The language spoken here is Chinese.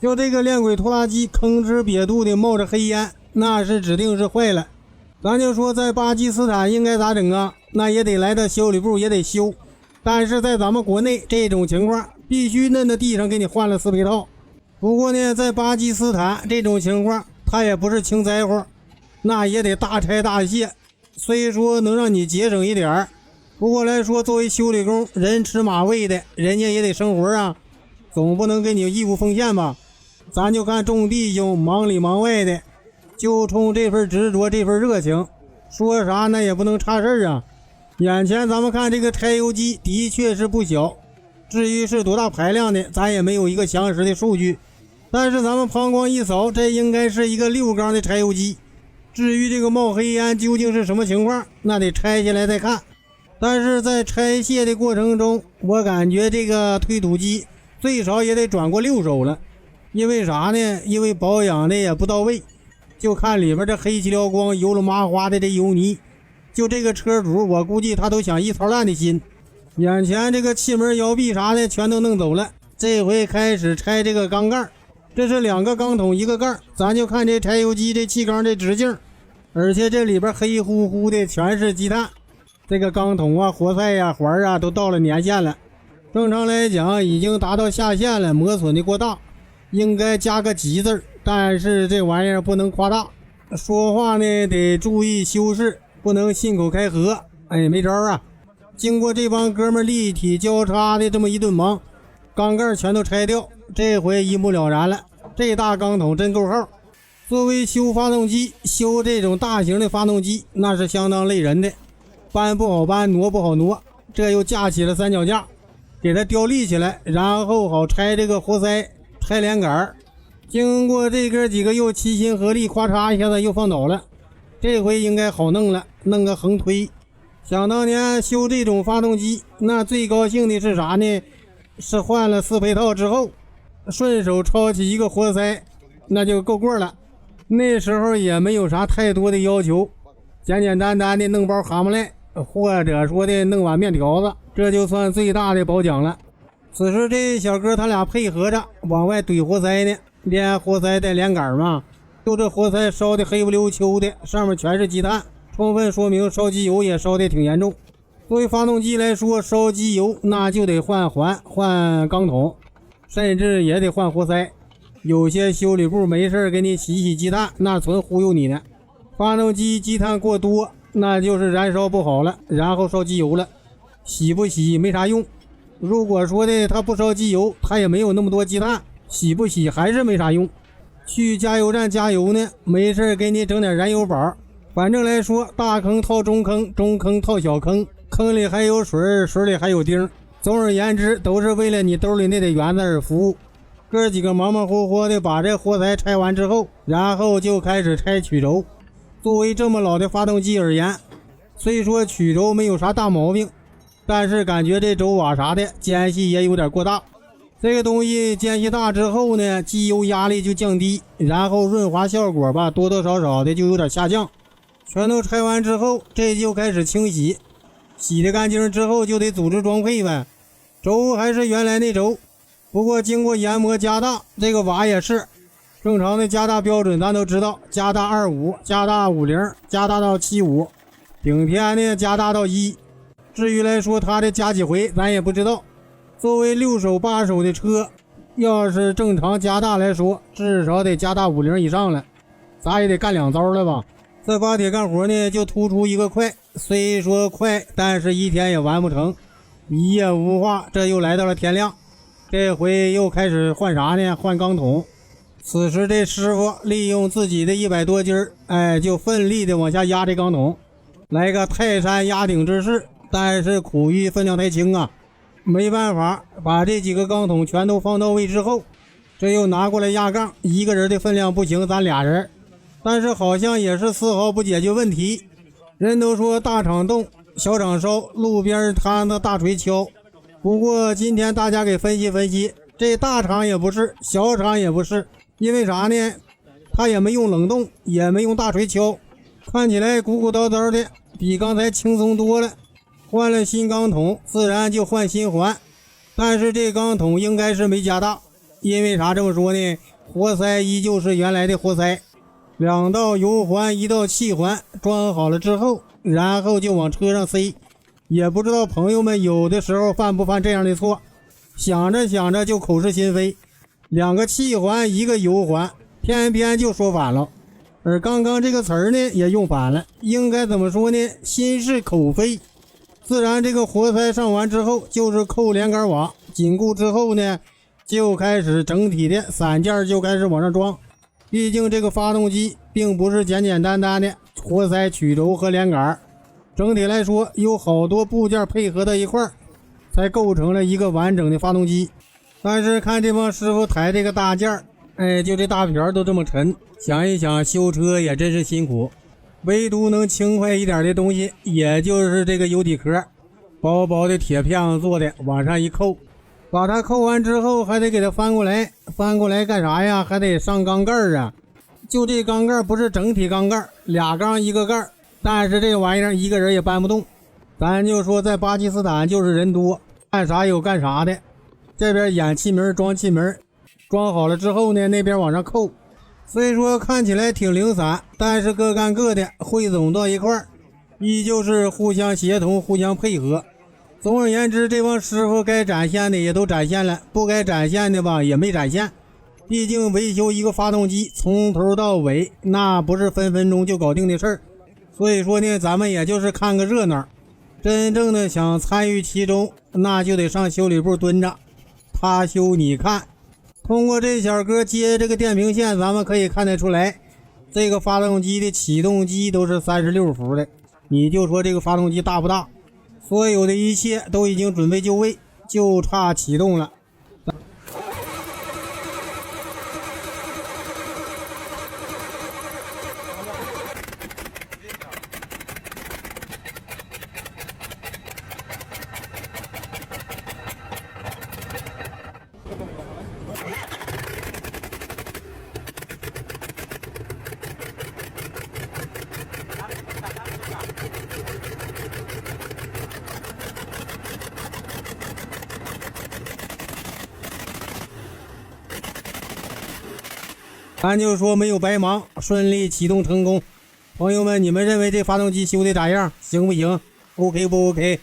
就这个炼鬼拖拉机吭哧瘪肚的冒着黑烟，那是指定是坏了。咱就说在巴基斯坦应该咋整啊？那也得来到修理部也得修，但是在咱们国内这种情况必须摁在地上给你换了4配套。不过呢，在巴基斯坦这种情况它也不是轻灾祸，那也得大拆大卸，虽说能让你节省一点，不过来说作为修理工，人吃马喂的，人家也得生活啊，总不能给你义务奉献吧。咱就看众弟兄忙里忙外的，就冲这份执着这份热情，说啥那也不能差事啊。眼前咱们看这个柴油机的确是不小，至于是多大排量的咱也没有一个详实的数据，但是咱们膀胱一扫，这应该是一个6缸的柴油机。至于这个冒黑烟究竟是什么情况，那得拆下来再看。但是在拆卸的过程中，我感觉这个推土机最少也得转过6手了。因为啥呢？因为保养的也不到位，就看里面这黑漆撩光油了麻花的这油泥，就这个车主我估计他都想一槽烂的心。眼前这个气门摇臂啥的全都弄走了，这回开始拆这个缸盖。这是2个缸筒1个盖，咱就看这柴油机这气缸的直径，而且这里边黑乎乎的全是积碳，这个缸筒啊活塞呀环啊都到了年限了，正常来讲已经达到下限了，磨损的过大，应该加个急字，但是这玩意儿不能夸大，说话呢得注意修饰，不能信口开河。没招啊。经过这帮哥们立体交叉的这么一顿忙，缸盖全都拆掉，这回一目了然了，这大缸筒真够号。作为修发动机，修这种大型的发动机那是相当累人的，搬不好搬，挪不好挪，这又架起了3脚架给它吊立起来，然后好拆这个活塞拆连杆。经过这哥几个又齐心合力，咵嚓一下子又放倒了，这回应该好弄了，弄个横推。想当年修这种发动机，那最高兴的是啥呢？是换了4配套之后顺手抄起一个活塞，那就够过了。那时候也没有啥太多的要求，简简单单的弄包蛤蟆赖，或者说的弄碗面条子，这就算最大的褒奖了。此时这小哥他俩配合着往外怼活塞呢，连活塞带连杆嘛，就这活塞烧的黑不溜秋的，上面全是积碳，充分说明烧机油也烧的挺严重。作为发动机来说，烧机油那就得换环换缸筒，甚至也得换活塞。有些修理部没事给你洗洗积碳，那纯忽悠你呢。发动机积碳过多，那就是燃烧不好了，然后烧机油了，洗不洗没啥用。如果说的它不烧机油，它也没有那么多积碳，洗不洗还是没啥用。去加油站加油呢，没事给你整点燃油宝，反正来说大坑套中坑，中坑套小坑，坑里还有水，水里还有钉，总而言之都是为了你兜里那点圆子而服务。哥几个忙忙活活的把这活塞拆完之后，然后就开始拆曲轴。作为这么老的发动机而言，虽说曲轴没有啥大毛病，但是感觉这轴瓦啥的间隙也有点过大。这个东西间隙大之后呢，机油压力就降低，然后润滑效果吧多多少少的就有点下降。全都拆完之后，这就开始清洗，洗的干净之后就得组织装配呗。轴还是原来那轴，不过经过研磨加大，这个瓦也是正常的加大标准，咱都知道，加大25，加大50，加大到75，顶天呢加大到1。至于来说它的加几回咱也不知道。作为6手8手的车，要是正常加大来说，至少得加大50以上了，咱也得干2遭了吧。这发铁干活呢就突出一个快，虽说快，但是一天也完不成，一夜无话。这又来到了天亮，这回又开始换啥呢？换缸筒。此时这师傅利用自己的100多斤就奋力的往下压这缸筒，来个泰山压顶之势。但是苦于分量太轻啊，没办法，把这几个缸筒全都放到位之后，这又拿过来压杠，一个人的分量不行，咱俩人，但是好像也是丝毫不解决问题。人都说大厂动小厂烧，路边摊子大锤敲，不过今天大家给分析分析，这大厂也不是，小厂也不是。因为啥呢？他也没用冷冻，也没用大锤敲，看起来鼓鼓捣捣的，比刚才轻松多了。换了新缸筒，自然就换新环，但是这缸筒应该是没加大，因为啥这么说呢？活塞依旧是原来的活塞，两道油环一道气环装好了之后，然后就往车上塞。也不知道朋友们有的时候犯不犯这样的错，想着想着就口是心非，两个气环一个油环，偏偏就说反了。而刚刚这个词儿呢也用反了，应该怎么说呢？心是口非。自然这个活塞上完之后就是扣连杆网，紧固之后呢就开始整体的散件就开始往上装。毕竟这个发动机并不是简简单单的活塞曲轴和连杆，整体来说有好多部件配合到一块儿才构成了一个完整的发动机。但是看这帮师傅抬这个大件儿，就这大瓢都这么沉，想一想修车也真是辛苦。唯独能轻快一点的东西也就是这个油底壳，薄薄的铁片子做的，往上一扣，把它扣完之后还得给它翻过来，翻过来干啥呀？还得上缸盖啊。就这缸盖不是整体缸盖，俩缸一个盖，但是这玩意儿一个人也搬不动。咱就说在巴基斯坦就是人多，干啥有干啥的。这边掩气门装气门，装好了之后呢，那边往上扣。虽说看起来挺零散，但是各干各的，汇总到一块儿，依旧是互相协同互相配合。总而言之，这帮师傅该展现的也都展现了，不该展现的吧也没展现。毕竟维修一个发动机从头到尾那不是分分钟就搞定的事儿，所以说呢咱们也就是看个热闹。真正的想参与其中，那就得上修理部蹲着，他修你看。通过这小哥接这个电瓶线，咱们可以看得出来，这个发动机的起动机都是36伏的。你就说这个发动机大不大？所有的一切都已经准备就位，就差启动了。咱就说没有白忙，顺利启动成功。朋友们，你们认为这发动机修的咋样？行不行？ OK 不 OK？